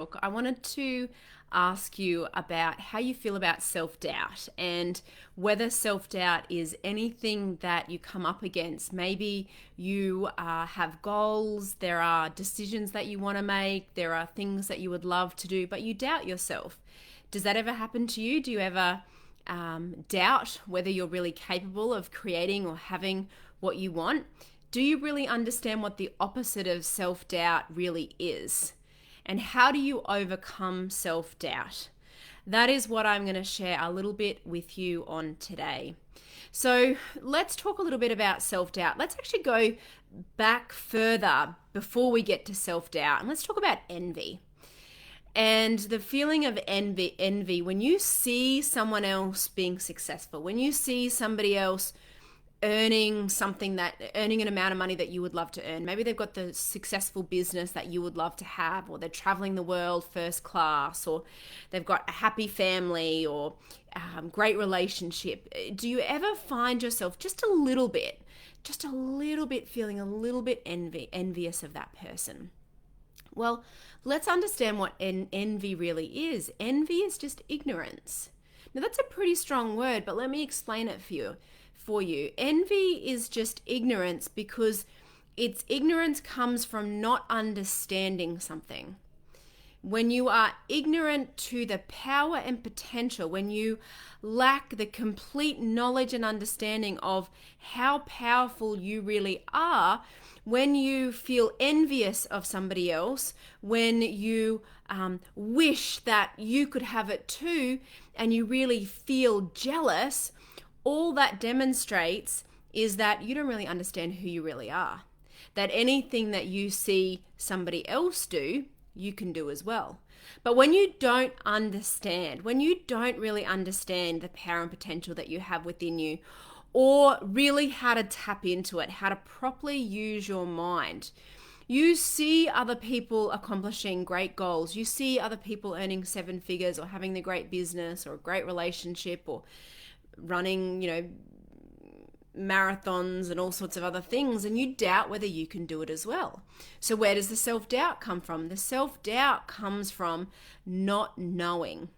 Brooke. I wanted to ask you about how you feel about self-doubt and whether self-doubt is anything that you come up against. Maybe you have goals, there are decisions that you want to make, there are things that you would love to do, but you doubt yourself. Does that ever happen to you? Do you ever doubt whether you're really capable of creating or having what you want? Do you really understand what the opposite of self-doubt really is? And how do you overcome self-doubt? That is what I'm going to share a little bit with you on today. So let's talk a little bit about self-doubt. Let's actually go back further before we get to self-doubt, and let's talk about envy. And the feeling of envy when you see someone else being successful, when you see somebody else earning an amount of money that you would love to earn. Maybe they've got the successful business that you would love to have, or they're traveling the world first class, or they've got a happy family, or great relationship. Do you ever find yourself just a little bit feeling a little bit envious of that person? Well, let's understand what envy really is. Envy is just ignorance. Now that's a pretty strong word, but let me explain it for you. Envy is just ignorance because its ignorance comes from not understanding something. When you are ignorant to the power and potential, when you lack the complete knowledge and understanding of how powerful you really are, when you feel envious of somebody else, when you wish that you could have it too, and you really feel jealous, all that demonstrates is that you don't really understand who you really are. That anything that you see somebody else do, you can do as well. But when you don't understand, when you don't really understand the power and potential that you have within you, or really how to tap into it, how to properly use your mind, you see other people accomplishing great goals. You see other people earning 7 figures, or having the great business, or a great relationship, or running, marathons and all sorts of other things, and you doubt whether you can do it as well. So where does the self-doubt come from? The self-doubt comes from not knowing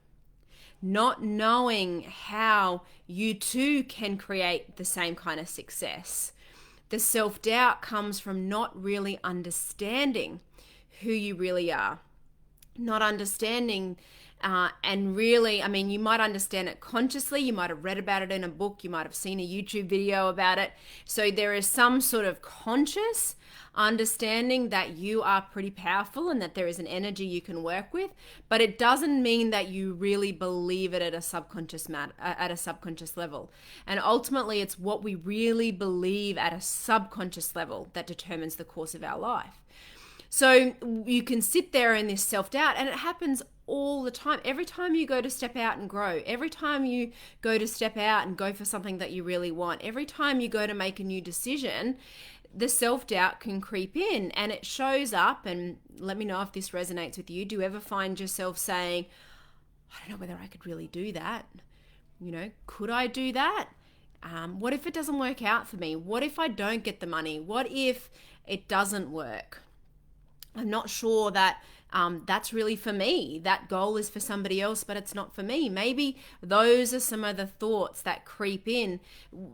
how you too can create the same kind of success. The self-doubt comes from not really understanding who you really are, not understanding and really, you might understand it consciously, you might have read about it in a book, you might have seen a YouTube video about it. So there is some sort of conscious understanding that you are pretty powerful and that there is an energy you can work with, but it doesn't mean that you really believe it at a subconscious level. And ultimately, it's what we really believe at a subconscious level that determines the course of our life. So you can sit there in this self-doubt, and it happens all the time. Every time you go to step out and grow, every time you go to step out and go for something that you really want, every time you go to make a new decision, the self-doubt can creep in, and it shows up. And let me know if this resonates with you. Do you ever find yourself saying, I don't know whether I could really do that? Could I do that? What if it doesn't work out for me? What if I don't get the money? What if it doesn't work? I'm not sure that that's really for me. That goal is for somebody else, but it's not for me. Maybe those are some of the thoughts that creep in.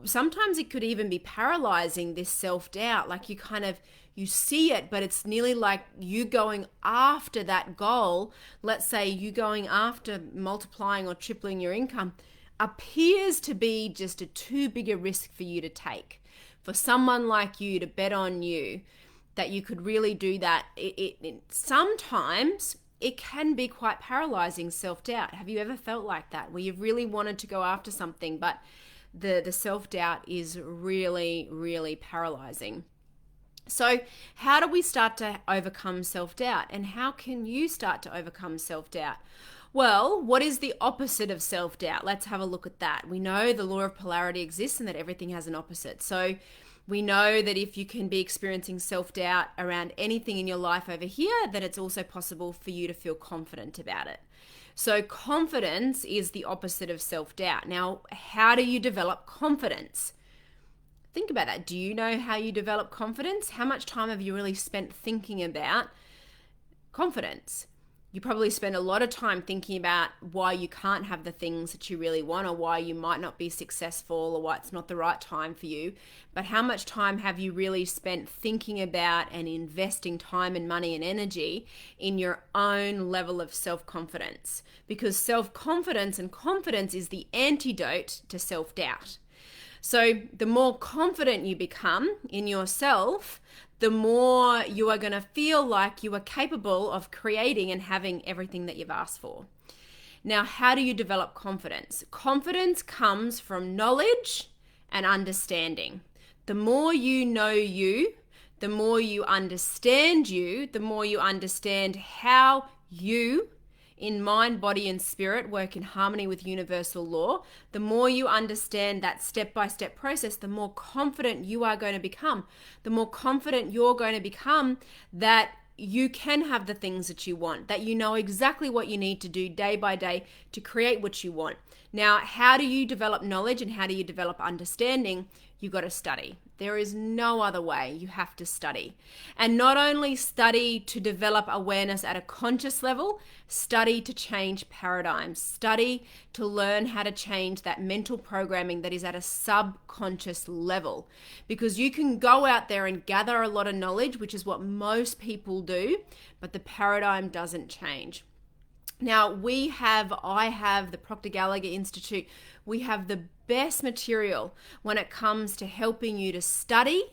Sometimes it could even be paralyzing, this self-doubt. Like you see it, but it's nearly like you going after that goal. Let's say you going after multiplying or tripling your income appears to be just a too big a risk for you to take. For someone like you to bet on you, that you could really do that, sometimes it can be quite paralyzing, self-doubt. Have you ever felt like that, where you've really wanted to go after something, but the self-doubt is really, really paralyzing? So how do we start to overcome self-doubt, and how can you start to overcome self-doubt? Well, what is the opposite of self-doubt? Let's have a look at that. We know the law of polarity exists and that everything has an opposite. So we know that if you can be experiencing self-doubt around anything in your life over here, that it's also possible for you to feel confident about it. So confidence is the opposite of self-doubt. Now, how do you develop confidence? Think about that. Do you know how you develop confidence? How much time have you really spent thinking about confidence? You probably spend a lot of time thinking about why you can't have the things that you really want, or why you might not be successful, or why it's not the right time for you. But how much time have you really spent thinking about and investing time and money and energy in your own level of self-confidence? Because self-confidence and confidence is the antidote to self-doubt. So the more confident you become in yourself, the more you are going to feel like you are capable of creating and having everything that you've asked for. Now, how do you develop confidence? Confidence comes from knowledge and understanding. The more you know you, the more you understand how you, in mind, body, and spirit, work in harmony with universal law. The more you understand that step-by-step process, the more confident you are going to become. The more confident you're going to become that you can have the things that you want, that you know exactly what you need to do day by day to create what you want. Now, how do you develop knowledge and how do you develop understanding? You've got to study. There is no other way. You have to study. And not only study to develop awareness at a conscious level, study to change paradigms. Study to learn how to change that mental programming that is at a subconscious level. Because you can go out there and gather a lot of knowledge, which is what most people do, but the paradigm doesn't change. Now, I have the Proctor Gallagher Institute. We have the best material when it comes to helping you to study,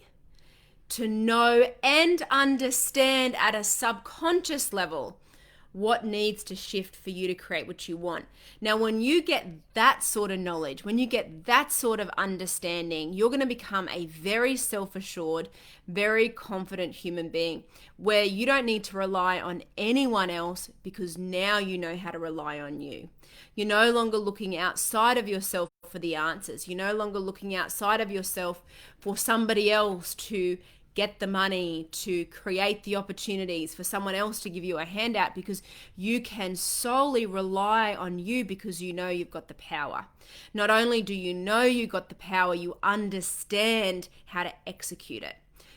to know and understand at a subconscious level what needs to shift for you to create what you want. Now, when you get that sort of knowledge, when you get that sort of understanding, you're going to become a very self-assured, very confident human being where you don't need to rely on anyone else because now you know how to rely on you. You're no longer looking outside of yourself for the answers. You're no longer looking outside of yourself for somebody else to get the money, to create the opportunities, for someone else to give you a handout, because you can solely rely on you because you know you've got the power. Not only do you know you've got the power, you understand how to execute it.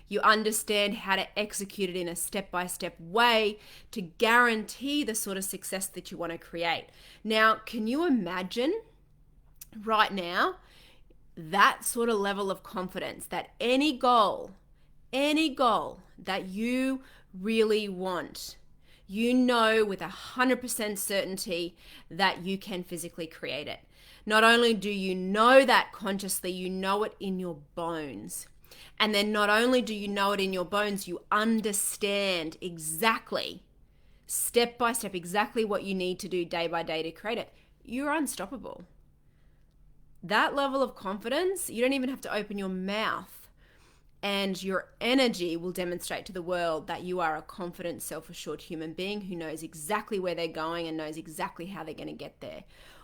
You understand how to execute it in a step-by-step way to guarantee the sort of success that you want to create. Now, can you imagine right now that sort of level of confidence that any goal that you really want, you know with 100% certainty that you can physically create it. Not only do you know that consciously, you know it in your bones. And then not only do you know it in your bones, you understand exactly, step by step, exactly what you need to do day by day to create it. You're unstoppable. That level of confidence, you don't even have to open your mouth. And your energy will demonstrate to the world that you are a confident, self-assured human being who knows exactly where they're going and knows exactly how they're going to get there.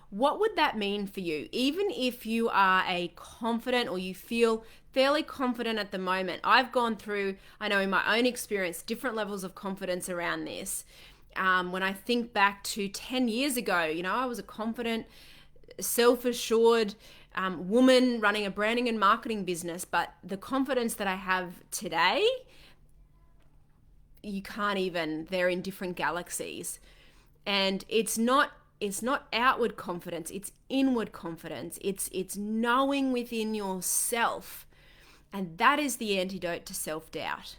What would that mean for you? Even if you are a confident or you feel fairly confident at the moment, I've gone through, I know in my own experience, different levels of confidence around this. When I think back to 10 years ago, I was a confident, self-assured woman running a branding and marketing business, but the confidence that I have today, you can't even, they're in different galaxies. And it's not outward confidence, it's inward confidence. It's knowing within yourself. And that is the antidote to self-doubt.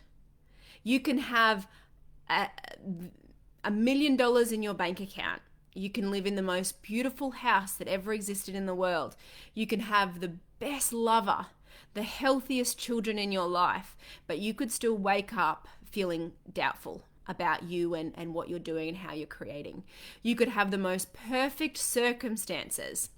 You can have $1 million in your bank account. You can live in the most beautiful house that ever existed in the world. You can have the best lover, the healthiest children in your life, but you could still wake up feeling doubtful about you and what you're doing and how you're creating. You could have the most perfect circumstances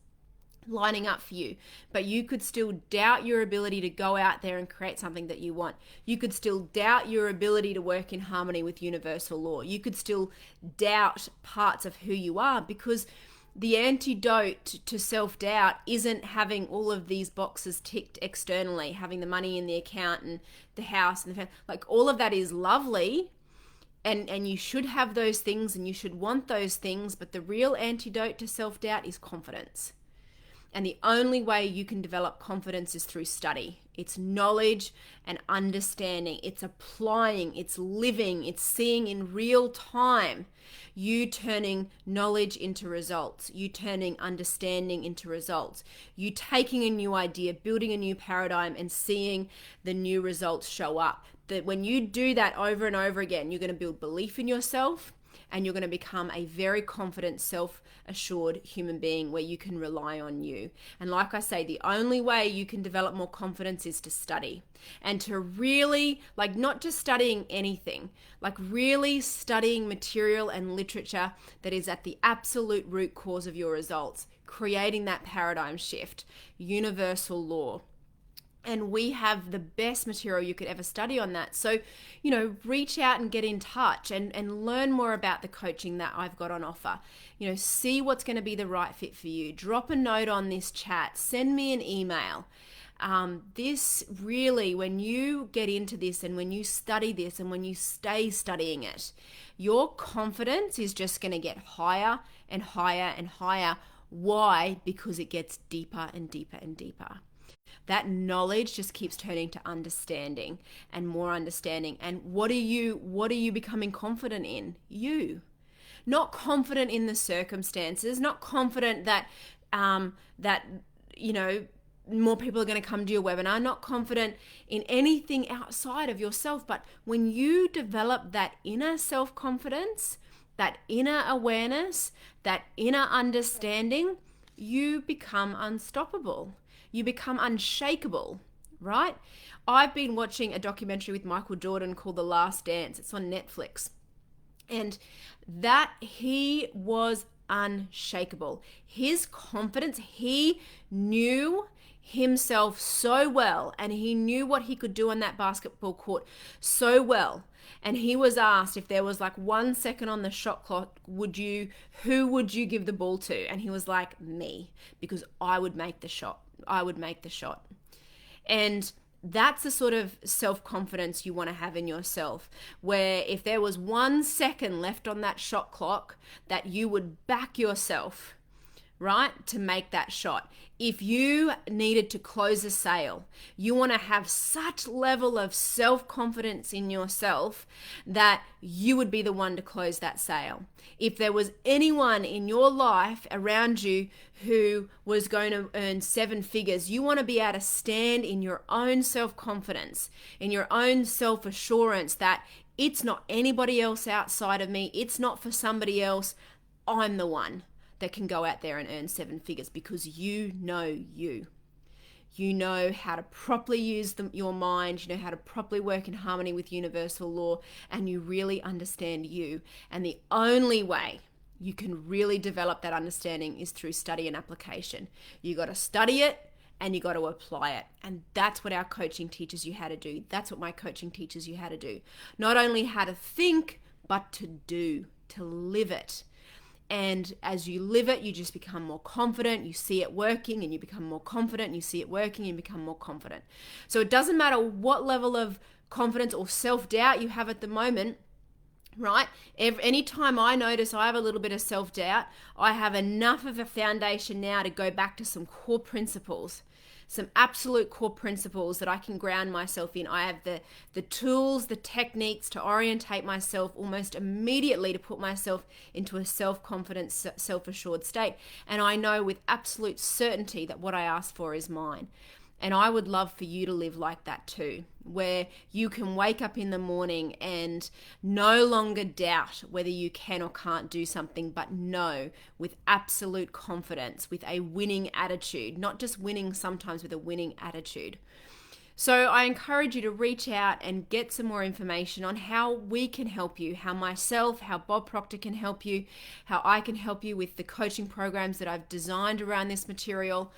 lining up for you, but you could still doubt your ability to go out there and create something that you want. You could still doubt your ability to work in harmony with universal law. You could still doubt parts of who you are, because the antidote to self-doubt isn't having all of these boxes ticked externally, having the money in the account and the house and the family. Like, all of that is lovely, and you should have those things and you should want those things, but the real antidote to self-doubt is confidence. And the only way you can develop confidence is through study. It's knowledge and understanding. It's applying, it's living, it's seeing in real time. You turning knowledge into results. You turning understanding into results. You taking a new idea, building a new paradigm, and seeing the new results show up. That when you do that over and over again, you're going to build belief in yourself, and you're going to become a very confident, self-assured human being where you can rely on you. And like I say, the only way you can develop more confidence is to study, and to really, like, not just studying anything, like really studying material and literature that is at the absolute root cause of your results, creating that paradigm shift, universal law. And we have the best material you could ever study on that. So, reach out and get in touch and learn more about the coaching that I've got on offer. See what's going to be the right fit for you. Drop a note on this chat. Send me an email. This really, when you get into this and when you study this and when you stay studying it, your confidence is just going to get higher and higher and higher. Why? Because it gets deeper and deeper and deeper. That knowledge just keeps turning to understanding and more understanding. And what are you becoming confident in? You. Not confident in the circumstances, not confident that more people are going to come to your webinar, not confident in anything outside of yourself. But when you develop that inner self-confidence, that inner awareness, that inner understanding, you become unstoppable. You become unshakable, right? I've been watching a documentary with Michael Jordan called The Last Dance. It's on Netflix. And that he was unshakable. His confidence, he knew himself so well, and he knew what he could do on that basketball court so well. And he was asked, if there was like 1 second on the shot clock, who would you give the ball to? And he was like, me, because I would make the shot. And that's the sort of self-confidence you want to have in yourself, where if there was 1 second left on that shot clock, that you would back yourself, right, to make that shot. If you needed to close a sale, you want to have such level of self-confidence in yourself that you would be the one to close that sale. If there was anyone in your life around you who was going to earn 7 figures, you want to be able to stand in your own self-confidence, in your own self-assurance that it's not anybody else outside of me, it's not for somebody else, I'm the one that can go out there and earn 7 figures, because you know you. You know how to properly use your mind, you know how to properly work in harmony with universal law, and you really understand you. And the only way you can really develop that understanding is through study and application. You got to study it and you got to apply it. And that's what our coaching teaches you how to do. That's what my coaching teaches you how to do. Not only how to think, but to do, to live it. And as you live it, you just become more confident. You see it working and you become more confident. And you see it working and you become more confident. So it doesn't matter what level of confidence or self-doubt you have at the moment, right? Anytime I notice I have a little bit of self-doubt, I have enough of a foundation now to go back to some core principles, some absolute core principles that I can ground myself in. I have the tools, the techniques to orientate myself almost immediately to put myself into a self-confident, self-assured state. And I know with absolute certainty that what I ask for is mine. And I would love for you to live like that too, where you can wake up in the morning and no longer doubt whether you can or can't do something, but know with absolute confidence, with a winning attitude, not just winning sometimes, with a winning attitude. So I encourage you to reach out and get some more information on how we can help you, how myself, how Bob Proctor can help you, how I can help you with the coaching programs that I've designed around this material,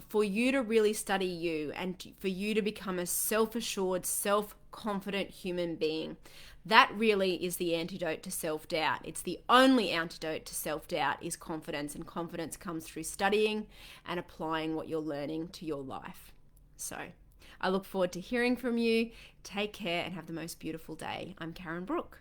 for you to really study you and for you to become a self-assured, self-confident human being. That really is the antidote to self-doubt. It's the only antidote to self-doubt is confidence, and confidence comes through studying and applying what you're learning to your life. So I look forward to hearing from you. Take care and have the most beautiful day. I'm Karen Brook.